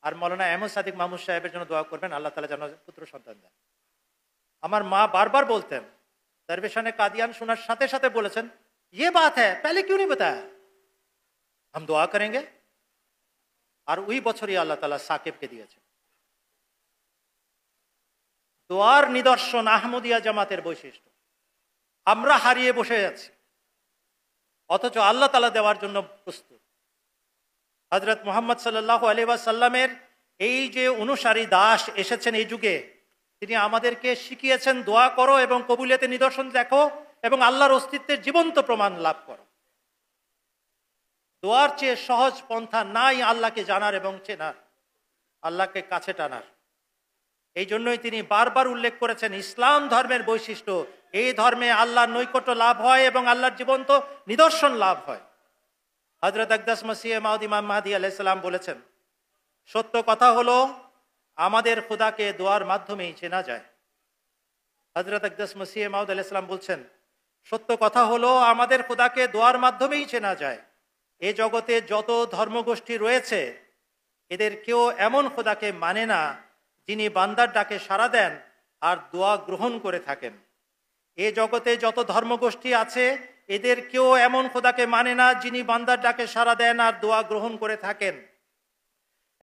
আর মৌলানা আহমদ সাদিক মাহমুদ সাহেবের জন্য দোয়া করবেন, আল্লাহ তাআলা যেন পুত্র সন্তান দেন। আমার মা বারবার বলতেন, দরবেশানে কাদিয়ান শোনার সাথে সাথে বলেছেন, ये बात है पहले क्यों नहीं बताया, हम दुआ करेंगे। আর ওই বছরই আল্লাহ তাআলা সাকিবকে দিয়েছেন। দোয়ার নিদর্শন আহমদিয়া জামাতের বৈশিষ্ট্য। আমরা হারিয়ে বসে আছি, অথচ আল্লাহ তাআলা দেওয়ার জন্য প্রস্তুত। হযরত মুহাম্মদ সাল্লাল্লাহু আলাইহি ওয়াসাল্লামের এই যে অনুসারী দাস এসেছেন এই যুগে, তিনি আমাদেরকে শিখিয়েছেন দোয়া করো এবং কবুলিয়তের নিদর্শন দেখো এবং আল্লাহর অস্তিত্বের জীবন্ত প্রমাণ লাভ করো। দোয়ার চেয়ে সহজ পন্থা নাই আল্লাহকে জানার এবং চেনার, আল্লাহকে কাছে টানার। এই জন্যই তিনি বারবার উল্লেখ করেছেন ইসলাম ধর্মের বৈশিষ্ট্য, এই ধর্মে আল্লাহর নৈকট্য লাভ হয় এবং আল্লাহর জীবন্ত নিদর্শন লাভ হয়। হযরত আকদাস মসিহ মাউদ ইমাম মাহদী আলাইহিস সালাম বলেছেন, সত্য কথা হলো আমাদের খোদাকে দোয়ার মাধ্যমেই চেনা যায়। হযরত আকদাস মসিহ মাউদ আলাইহিস সালাম বলছেন, সত্য কথা হলো আমাদের খোদাকে দোয়ার মাধ্যমেই চেনা যায়। এ জগতে যত ধর্মগোষ্ঠী রয়েছে এদের কেউ এমন খোদাকে মানে না যিনি বান্দার ডাকে সাড়া দেন আর দোয়া গ্রহণ করে থাকেন। এ জগতে যত ধর্মগোষ্ঠী আছে এদের কেউ এমন খোদাকে মানে না যিনি বান্দার ডাকে সাড়া দেন আর দোয়া গ্রহণ করে থাকেন।